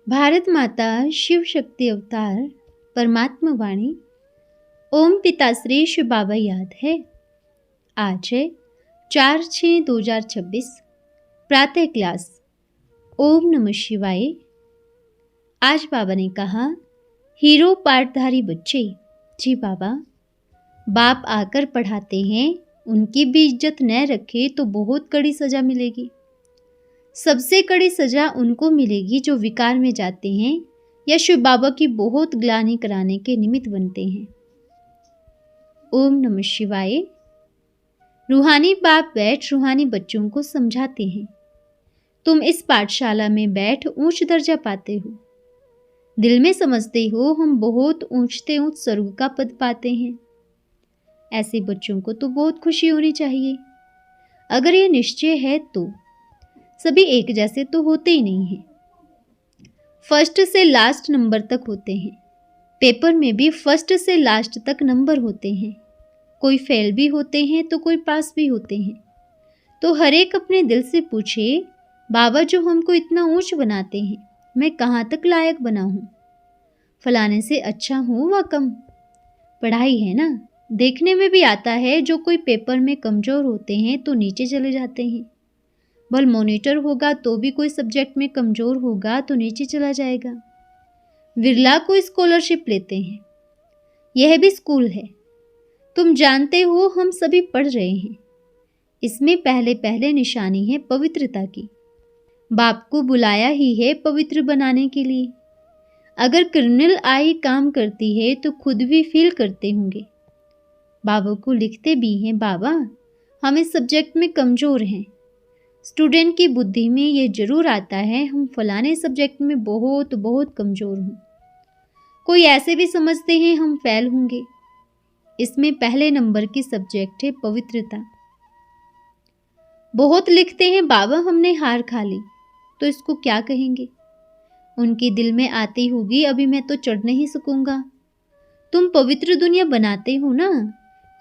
भारत माता शिव शक्ति अवतार परमात्मा वाणी ओम पिताश्री शिव बाबा याद है। आज है 4/6/2026 प्रातः क्लास। ओम नमः शिवाय। आज बाबा ने कहा, हीरो पाठधारी बच्चे। जी बाबा, बाप आकर पढ़ाते हैं, उनकी भी इज्जत न रखे तो बहुत कड़ी सजा मिलेगी। सबसे कड़ी सजा उनको मिलेगी जो विकार में जाते हैं या शिव बाबा की बहुत ग्लानि कराने के निमित्त बनते हैं। ओम नमः शिवाय। रूहानी बाप बैठ रूहानी बच्चों को समझाते हैं, तुम इस पाठशाला में बैठ ऊंच दर्जा पाते हो। दिल में समझते हो हम बहुत ऊंचते ऊंच स्वर्ग का पद पाते हैं। ऐसे बच्चों को तो बहुत खुशी होनी चाहिए। अगर ये निश्चय है तो सभी एक जैसे तो होते ही नहीं हैं। फर्स्ट से लास्ट नंबर तक होते हैं। पेपर में भी फर्स्ट से लास्ट तक नंबर होते हैं। कोई फेल भी होते हैं तो कोई पास भी होते हैं। तो हर एक अपने दिल से पूछे, बाबा जो हमको इतना ऊंच बनाते हैं, मैं कहाँ तक लायक बना हूँ? फलाने से अच्छा हूँ व कम? पढ़ाई है ना, देखने में भी आता है जो कोई पेपर में कमज़ोर होते हैं तो नीचे चले जाते हैं। भल मॉनिटर होगा तो भी कोई सब्जेक्ट में कमज़ोर होगा तो नीचे चला जाएगा। विरला को स्कॉलरशिप लेते हैं। यह भी स्कूल है। तुम जानते हो हम सभी पढ़ रहे हैं। इसमें पहले पहले निशानी है पवित्रता की। बाप को बुलाया ही है पवित्र बनाने के लिए। अगर क्रिमिनल आई काम करती है तो खुद भी फील करते होंगे। बाबा को लिखते भी हैं, बाबा हम इस सब्जेक्ट में कमज़ोर हैं। स्टूडेंट की बुद्धि में ये जरूर आता है हम फलाने सब्जेक्ट में बहुत बहुत कमज़ोर हूँ। कोई ऐसे भी समझते हैं हम फेल होंगे। इसमें पहले नंबर की सब्जेक्ट है पवित्रता। बहुत लिखते हैं, बाबा हमने हार खा ली, तो इसको क्या कहेंगे? उनके दिल में आती होगी, अभी मैं तो चढ़ नहीं सकूंगा। तुम पवित्र दुनिया बनाते हो ना,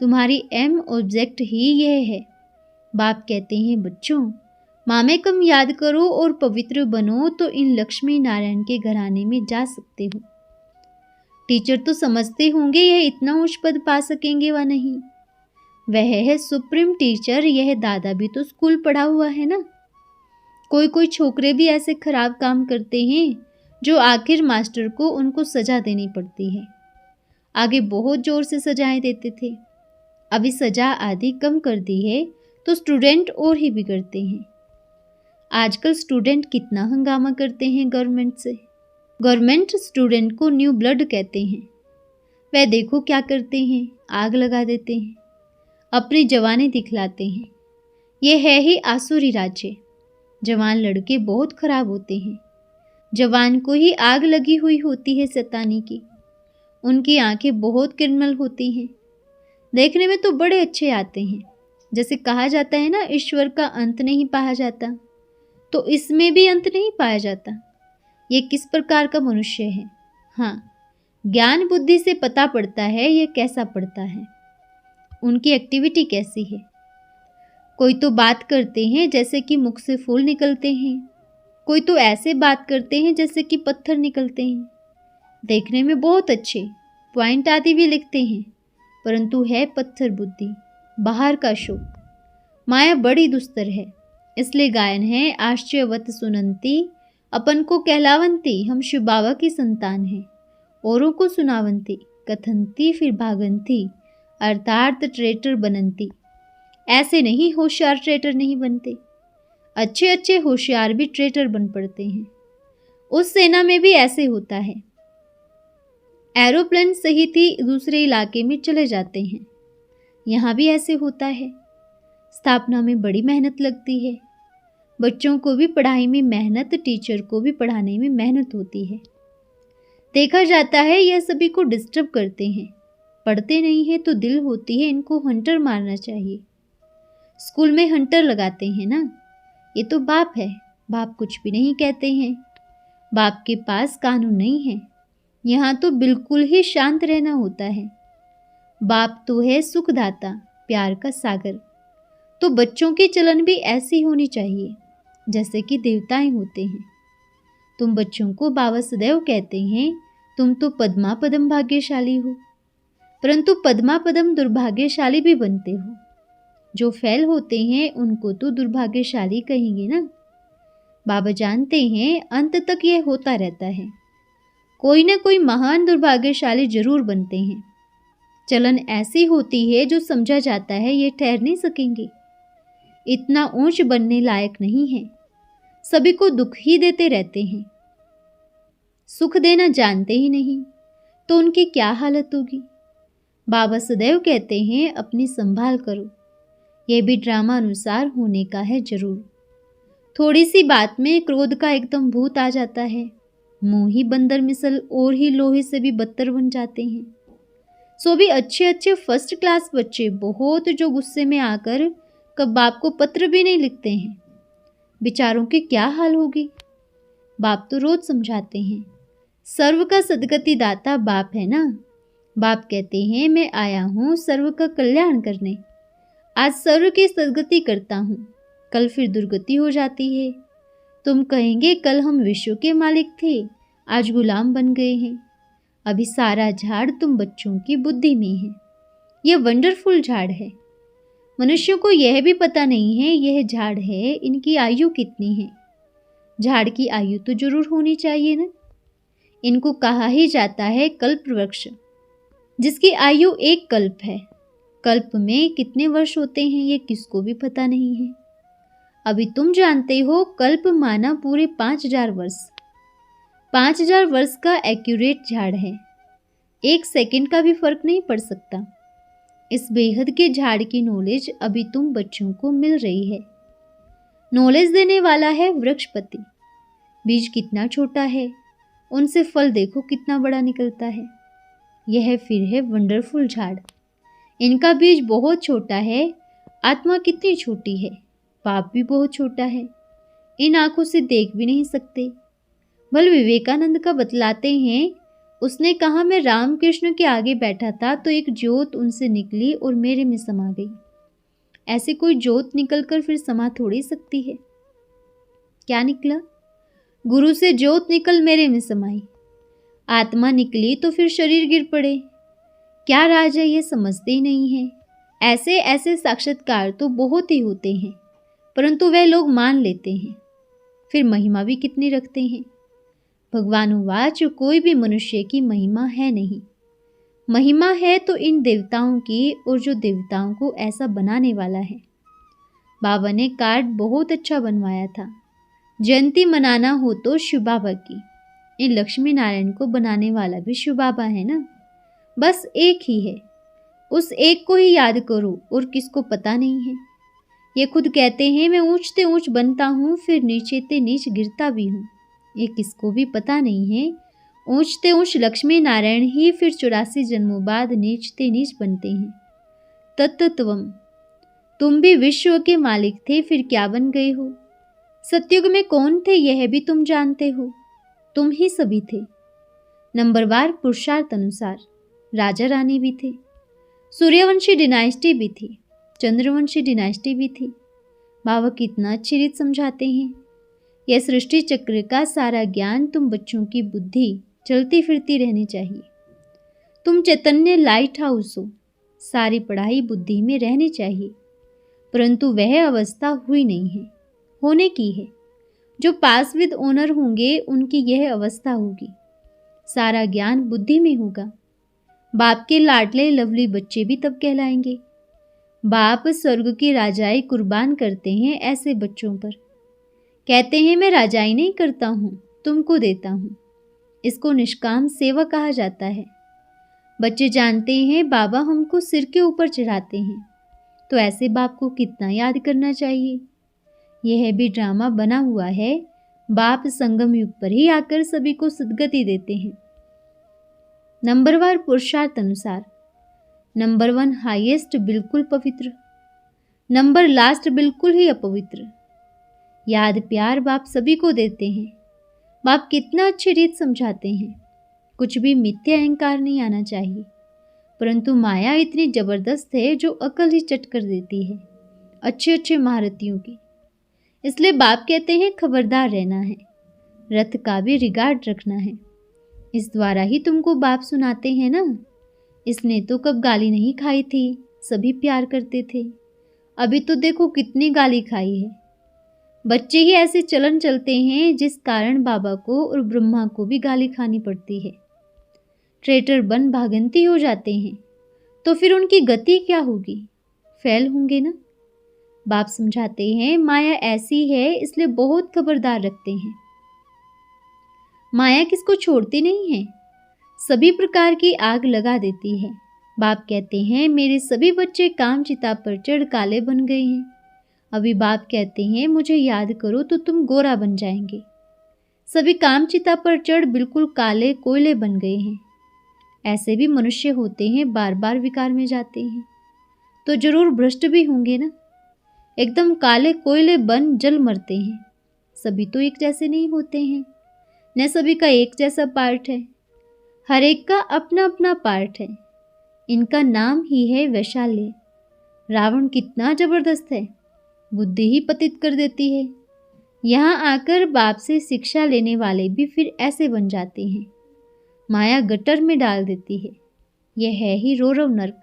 तुम्हारी एम ऑब्जेक्ट ही यह है। बाप कहते हैं, बच्चों मामे कम याद करो और पवित्र बनो तो इन लक्ष्मी नारायण के घराने में जा सकते हो। टीचर तो समझते होंगे यह इतना उच्च पद पा सकेंगे व नहीं। वह है सुप्रीम टीचर। यह दादा भी तो स्कूल पढ़ा हुआ है ना। कोई कोई छोकरे भी ऐसे खराब काम करते हैं जो आखिर मास्टर को उनको सजा देनी पड़ती है। आगे बहुत जोर से सजाएं देते थे, अभी सजा आदि कम कर दी है तो स्टूडेंट और ही बिगड़ते हैं। आजकल स्टूडेंट कितना हंगामा करते हैं गवर्नमेंट से। गवर्नमेंट स्टूडेंट को न्यू ब्लड कहते हैं। वह देखो क्या करते हैं, आग लगा देते हैं, अपनी जवानी दिखलाते हैं। यह है ही आसुरी राज्य। जवान लड़के बहुत खराब होते हैं। जवान को ही आग लगी हुई होती है शैतानी की। उनकी आंखें बहुत क्रिमिनल होती हैं। देखने में तो बड़े अच्छे आते हैं। जैसे कहा जाता है ना, ईश्वर का अंत नहीं पाया जाता, तो इसमें भी अंत नहीं पाया जाता। ये किस प्रकार का मनुष्य है? हाँ, ज्ञान बुद्धि से पता पड़ता है ये कैसा पड़ता है, उनकी एक्टिविटी कैसी है। कोई तो बात करते हैं जैसे कि मुख से फूल निकलते हैं, कोई तो ऐसे बात करते हैं जैसे कि पत्थर निकलते हैं। देखने में बहुत अच्छे, पॉइंट आदि भी लिखते हैं, परंतु है पत्थर बुद्धि, बाहर का शो। माया बड़ी दुस्तर है। इसलिए गायन है, आश्चर्यवत सुनंती अपन को कहलावंती, हम शिव बाबा की संतान हैं। औरों को सुनावंती, कथंती फिर भागंती, अर्थात ट्रेटर बनंती। ऐसे नहीं, होशियार ट्रेटर नहीं बनते। अच्छे अच्छे होशियार भी ट्रेटर बन पड़ते हैं। उस सेना में भी ऐसे होता है। एरोप्लेन सहित ही दूसरे इलाके में चले जाते हैं। यहाँ भी ऐसे होता है। स्थापना में बड़ी मेहनत लगती है। बच्चों को भी पढ़ाई में मेहनत, टीचर को भी पढ़ाने में मेहनत होती है। देखा जाता है यह सभी को डिस्टर्ब करते हैं। पढ़ते नहीं है तो दिल होती है इनको हंटर मारना चाहिए। स्कूल में हंटर लगाते हैं ना, ये तो बाप है। बाप कुछ भी नहीं कहते हैं। बाप के पास कानून नहीं है। यहाँ तो बिल्कुल ही शांत रहना होता है। बाप तो है सुखदाता, प्यार का सागर। तो बच्चों की चलन भी ऐसी होनी चाहिए जैसे कि देवताएं होते हैं। तुम बच्चों को बाबा सदैव कहते हैं तुम तो पद्मा पदम भाग्यशाली हो, परंतु पद्मा पदम दुर्भाग्यशाली भी बनते हो। जो फेल होते हैं उनको तो दुर्भाग्यशाली कहेंगे ना। बाबा जानते हैं अंत तक यह होता रहता है, कोई न कोई महान दुर्भाग्यशाली जरूर बनते हैं। चलन ऐसी होती है जो समझा जाता है ये ठहर नहीं सकेंगे, इतना ऊंच बनने लायक नहीं है, सभी को दुख ही देते रहते हैं, सुख देना जानते ही नहीं, तो उनकी क्या हालत होगी। बाबा सदैव कहते हैं अपनी संभाल करो, यह भी ड्रामा अनुसार होने का है जरूर। थोड़ी सी बात में क्रोध का एकदम भूत आ जाता है, मुंह ही बंदर मिसल और ही लोहे से भी बदतर बन जाते हैं। सो भी अच्छे अच्छे फर्स्ट क्लास बच्चे बहुत जो गुस्से में आकर कब बाप को पत्र भी नहीं लिखते हैं, बेचारों की क्या हाल होगी। बाप तो रोज समझाते हैं सर्व का सदगति दाता बाप है ना। बाप कहते हैं मैं आया हूँ सर्व का कल्याण करने, आज सर्व की सदगति करता हूँ, कल फिर दुर्गति हो जाती है। तुम कहेंगे कल हम विश्व के मालिक थे, आज गुलाम बन गए हैं। अभी सारा झाड़ तुम बच्चों की बुद्धि में है, यह वंडरफुल झाड़ है। मनुष्यों को यह भी पता नहीं है यह झाड़ है, इनकी आयु कितनी है। झाड़ की आयु तो जरूर होनी चाहिए ना। इनको कहा ही जाता है कल्प वृक्ष, जिसकी आयु एक कल्प है। कल्प में कितने वर्ष होते हैं ये किसको भी पता नहीं है। अभी तुम जानते हो कल्प माना पूरे 5000 वर्ष। 5000 वर्ष का एक्यूरेट झाड़ है, एक सेकंड का भी फर्क नहीं पड़ सकता। इस बेहद के झाड़ की नॉलेज अभी तुम बच्चों को मिल रही है। नॉलेज देने वाला है वृक्षपति। बीज कितना छोटा है, उनसे फल देखो कितना बड़ा निकलता है। यह फिर है वंडरफुल झाड़। इनका बीज बहुत छोटा है, आत्मा कितनी छोटी है, पाप भी बहुत छोटा है, इन आंखों से देख भी नहीं सकते। भल विवेकानंद का बतलाते हैं, उसने कहा मैं रामकृष्ण के आगे बैठा था तो एक ज्योत उनसे निकली और मेरे में समा गई। ऐसे कोई ज्योत निकलकर फिर समा थोड़ी सकती है। क्या निकला? गुरु से ज्योत निकल मेरे में समाई। आत्मा निकली तो फिर शरीर गिर पड़े। क्या राज है ये समझते ही नहीं है। ऐसे ऐसे साक्षात्कार तो बहुत ही होते हैं, परंतु वह लोग मान लेते हैं, फिर महिमा भी कितनी रखते हैं। भगवानुवाच कोई भी मनुष्य की महिमा है नहीं, महिमा है तो इन देवताओं की, और जो देवताओं को ऐसा बनाने वाला है। बाबा ने कार्ड बहुत अच्छा बनवाया था, जयंती मनाना हो तो शिव बाबा की। इन लक्ष्मी नारायण को बनाने वाला भी शिव बाबा है ना, बस एक ही है, उस एक को ही याद करो और किसको पता नहीं है। ये खुद कहते हैं मैं ऊंचते ऊंच बनता हूँ फिर नीचे ते नीच गिरता भी हूँ, ये किसको भी पता नहीं है। ऊंचते ऊंच लक्ष्मी नारायण ही फिर 84 जन्मों बाद नीचते नीच बनते हैं। तत्त्वम, तुम भी विश्व के मालिक थे फिर क्या बन गए हो। सतयुग में कौन थे यह भी तुम जानते हो, तुम ही सभी थे। नंबरवार पुरुषार्थ अनुसार राजा रानी भी थे, सूर्यवंशी डिनाइस्टी भी थी, चंद्रवंशी डिनाइस्टी भी थी। बाबा कितना अच्छी रीत समझाते हैं। यह सृष्टि चक्र का सारा ज्ञान तुम बच्चों की बुद्धि चलती फिरती रहनी चाहिए। तुम चैतन्य लाइट हाउस हो, सारी पढ़ाई बुद्धि में रहनी चाहिए, परंतु वह अवस्था हुई नहीं है, होने की है। जो पास विद ओनर होंगे उनकी यह अवस्था होगी, सारा ज्ञान बुद्धि में होगा। बाप के लाडले लवली बच्चे भी तब कहलाएंगे। बाप स्वर्ग की राजाई कुर्बान करते हैं ऐसे बच्चों पर। कहते हैं मैं राजाई नहीं करता हूँ, तुमको देता हूँ। इसको निष्काम सेवा कहा जाता है। बच्चे जानते हैं बाबा हमको सिर के ऊपर चढ़ाते हैं, तो ऐसे बाप को कितना याद करना चाहिए। यह भी ड्रामा बना हुआ है। बाप संगम युग पर ही आकर सभी को सद्गति देते हैं। नंबरवार पुरुषार्थ अनुसार नंबर 1 हाईएस्ट बिल्कुल पवित्र, नंबर लास्ट बिल्कुल ही अपवित्र। याद प्यार बाप सभी को देते हैं। बाप कितना अच्छी रीत समझाते हैं। कुछ भी मिथ्या अहंकार नहीं आना चाहिए, परंतु माया इतनी जबरदस्त है जो अकल ही चट कर देती है अच्छे अच्छे महारथियों की। इसलिए बाप कहते हैं खबरदार रहना है। रथ का भी रिगार्ड रखना है। इस द्वारा ही तुमको बाप सुनाते हैं ना। इसने तो कब गाली नहीं खाई थी, सभी प्यार करते थे। अभी तो देखो कितनी गाली खाई है। बच्चे ही ऐसे चलन चलते हैं जिस कारण बाबा को और ब्रह्मा को भी गाली खानी पड़ती है। ट्रेटर बन भागंती हो जाते हैं तो फिर उनकी गति क्या होगी? फेल होंगे ना। बाप समझाते हैं माया ऐसी है, इसलिए बहुत खबरदार रखते हैं। माया किसको छोड़ती नहीं है, सभी प्रकार की आग लगा देती है। बाप कहते हैं मेरे सभी बच्चे काम चिता पर चढ़ काले बन गए हैं। अभी बाप कहते हैं मुझे याद करो तो तुम गोरा बन जाएंगे। सभी काम चिता पर चढ़ बिल्कुल काले कोयले बन गए हैं। ऐसे भी मनुष्य होते हैं, बार बार विकार में जाते हैं, तो जरूर भ्रष्ट भी होंगे ना। एकदम काले कोयले बन जल मरते हैं। सभी तो एक जैसे नहीं होते हैं, न सभी का एक जैसा पार्ट है। हर एक का अपना अपना पार्ट है। इनका नाम ही है वैशाल्य। रावण कितना जबरदस्त है, बुद्धि ही पतित कर देती है। यहाँ आकर बाप से शिक्षा लेने वाले भी फिर ऐसे बन जाते हैं, माया गटर में डाल देती है। यह है ही रौरव नर्क।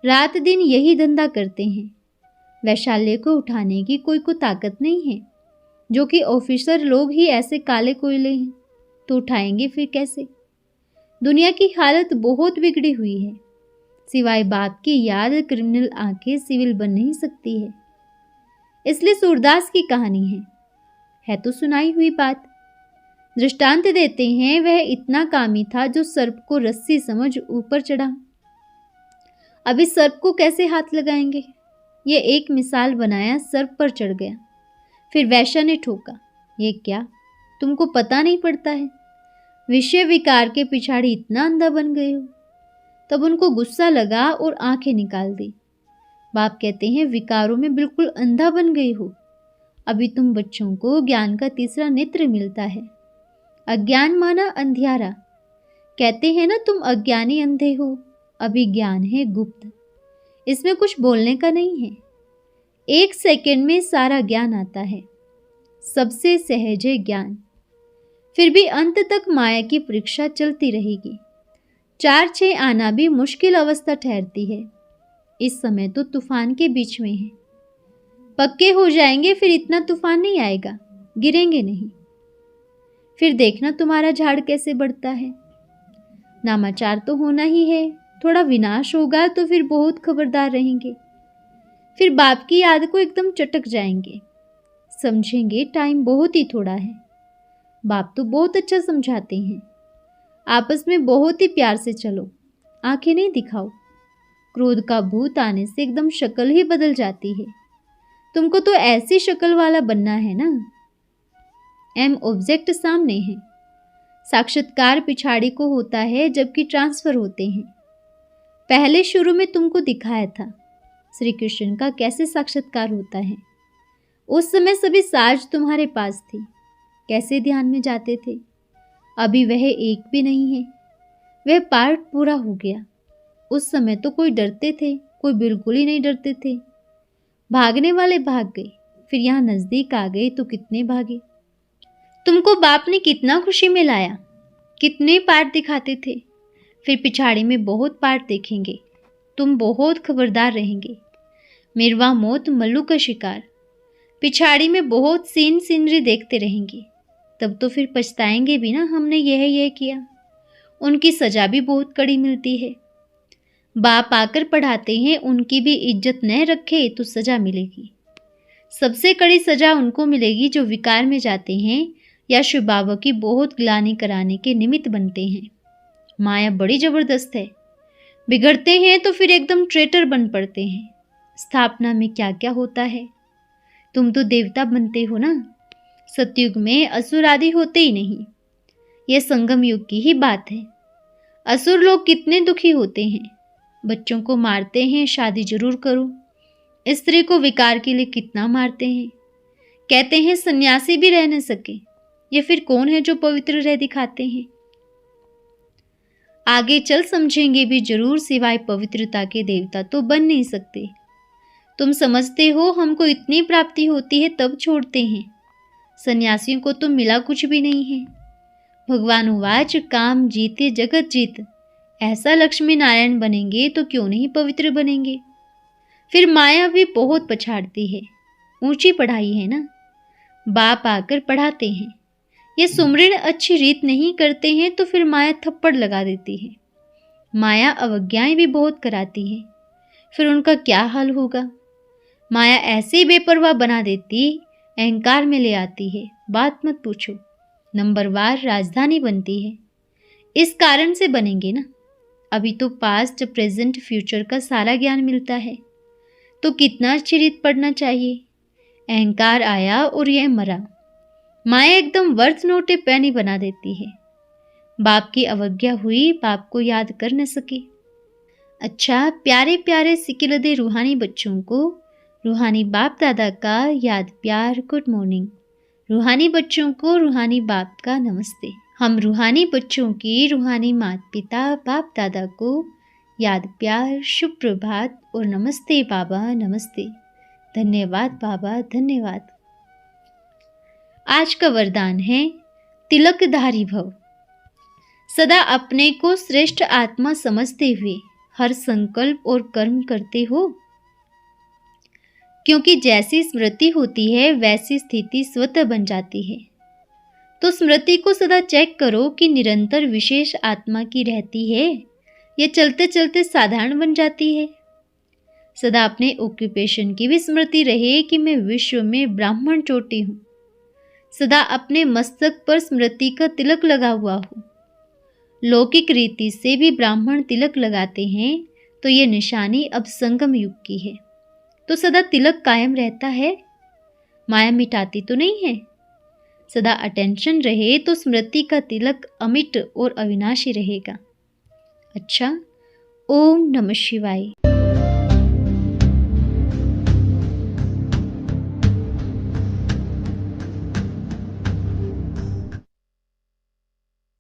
रात दिन यही धंधा करते हैं। वैशाल्य को उठाने की कोई को ताकत नहीं है, जो कि ऑफिसर लोग ही ऐसे काले कोयले हैं, तो उठाएंगे फिर कैसे? दुनिया की हालत बहुत बिगड़ी हुई है। सिवाय बाप की याद क्रिमिनल आंखें सिविल बन नहीं सकती है। इसलिए सूरदास की कहानी है तो सुनाई हुई बात। दृष्टांत देते हैं वह इतना कामी था जो सर्प को रस्सी समझ ऊपर चढ़ा। अभी सर्प को कैसे हाथ लगाएंगे? ये एक मिसाल बनाया, सर्प पर चढ़ गया। फिर वैश्य ने ठोका। ये क्या, तुमको पता नहीं पड़ता है? विषय विकार के पिछाड़ी इतना अंधा बन गए हो। तब उनको गुस्सा लगा और आंखें निकाल दी। बाप कहते हैं विकारों में बिल्कुल अंधा बन गई हो। अभी तुम बच्चों को ज्ञान का तीसरा नेत्र मिलता है। अज्ञान माना अंधियारा। कहते हैं ना तुम अज्ञानी अंधे हो। अभी ज्ञान है गुप्त, इसमें कुछ बोलने का नहीं है। 1 सेकंड में सारा ज्ञान आता है, सबसे सहज है ज्ञान। फिर भी अंत तक माया की परीक्षा चलती रहेगी। 4-6 आना भी मुश्किल अवस्था ठहरती है। इस समय तो तूफान के बीच में है। पक्के हो जाएंगे फिर इतना तूफान नहीं आएगा, गिरेंगे नहीं। फिर देखना तुम्हारा झाड़ कैसे बढ़ता है। नामाचार तो होना ही है, थोड़ा विनाश होगा तो फिर बहुत खबरदार रहेंगे। फिर बाप की याद को एकदम चटक जाएंगे। समझेंगे टाइम बहुत ही थोड़ा है। बाप तो बहुत अच्छा समझाते हैं। आपस में बहुत ही प्यार से चलो, आंखें नहीं दिखाओ। क्रोध का भूत आने से एकदम शक्ल ही बदल जाती है। तुमको तो ऐसी शक्ल वाला बनना है ना। एम ऑब्जेक्ट सामने है। साक्षात्कार पिछाड़ी को होता है जबकि ट्रांसफर होते हैं। पहले शुरू में तुमको दिखाया था श्री कृष्ण का कैसे साक्षात्कार होता है। उस समय सभी साज तुम्हारे पास थी, कैसे ध्यान में जाते थे। अभी वह एक भी नहीं है। वह पार्ट पूरा हो गया। उस समय तो कोई डरते थे, कोई बिल्कुल ही नहीं डरते थे। भागने वाले भाग गए, फिर यहाँ नजदीक आ गए तो कितने भागे। तुमको बाप ने कितना खुशी में लाया, कितने पार्ट दिखाते थे। फिर पिछाड़ी में बहुत पार्ट देखेंगे। तुम बहुत खबरदार रहेंगे। मिर्वा मौत मल्लू का शिकार। पिछाड़ी में बहुत सीन सीनरी देखते रहेंगे। तब तो फिर पछताएंगे भी ना, हमने यह किया। उनकी सजा भी बहुत कड़ी मिलती है। बाप आकर पढ़ाते हैं, उनकी भी इज्जत न रखे तो सजा मिलेगी। सबसे कड़ी सजा उनको मिलेगी जो विकार में जाते हैं या शिव बाबा की बहुत ग्लानि कराने के निमित्त बनते हैं। माया बड़ी जबरदस्त है। बिगड़ते हैं तो फिर एकदम ट्रेटर बन पड़ते हैं। स्थापना में क्या क्या होता है। तुम तो देवता बनते हो ना। सतयुग में असुर आदि होते ही नहीं। यह संगम युग की ही बात है। असुर लोग कितने दुखी होते हैं। बच्चों को मारते हैं, शादी जरूर करो। स्त्री को विकार के लिए कितना मारते हैं। कहते हैं सन्यासी भी रह न सके। ये फिर कौन है जो पवित्र रह दिखाते हैं। आगे चल समझेंगे भी जरूर, सिवाय पवित्रता के देवता तो बन नहीं सकते। तुम समझते हो हमको इतनी प्राप्ति होती है तब छोड़ते हैं। सन्यासियों को तो मिला कुछ भी नहीं है। भगवान उवाच काम जीते जगत जीत। ऐसा लक्ष्मी नारायण बनेंगे तो क्यों नहीं पवित्र बनेंगे। फिर माया भी बहुत पछाड़ती है। ऊंची पढ़ाई है ना, बाप आकर पढ़ाते हैं। ये सुमरण अच्छी रीत नहीं करते हैं तो फिर माया थप्पड़ लगा देती है। माया अवज्ञाएं भी बहुत कराती है, फिर उनका क्या हाल होगा। माया ऐसे बेपरवाह बना देती, अहंकार में ले आती है, बात मत पूछो। नंबरवार राजधानी बनती है। इस कारण से बनेंगे ना। अभी तो पास्ट प्रेजेंट फ्यूचर का सारा ज्ञान मिलता है, तो कितना अच्छी रीत पढ़ना चाहिए। अहंकार आया और यह मरा। माया एकदम वर्थ नोटे पैनी बना देती है। बाप की अवज्ञा हुई, बाप को याद कर न सके। अच्छा, प्यारे प्यारे सिकिलदे रूहानी बच्चों को रूहानी बाप दादा का याद प्यार गुड मॉर्निंग। रूहानी बच्चों को रूहानी बाप का नमस्ते। हम रूहानी बच्चों की रूहानी माता पिता बाप दादा को याद प्यार शुभ प्रभात और नमस्ते बाबा नमस्ते। धन्यवाद बाबा धन्यवाद। आज का वरदान है तिलकधारी भव। सदा अपने को श्रेष्ठ आत्मा समझते हुए हर संकल्प और कर्म करते हो, क्योंकि जैसी स्मृति होती है वैसी स्थिति स्वतः बन जाती है। तो स्मृति को सदा चेक करो कि निरंतर विशेष आत्मा की रहती है या चलते चलते साधारण बन जाती है। सदा अपने ऑक्यूपेशन की भी स्मृति रहे कि मैं विश्व में ब्राह्मण चोटी हूँ। सदा अपने मस्तक पर स्मृति का तिलक लगा हुआ हो। लौकिक रीति से भी ब्राह्मण तिलक लगाते हैं, तो ये निशानी अब संगम युग की है। तो सदा तिलक कायम रहता है, माया मिटाती तो नहीं है। सदा अटेंशन रहे तो स्मृति का तिलक अमिट और अविनाशी रहेगा। अच्छा, ओम नमः शिवाय।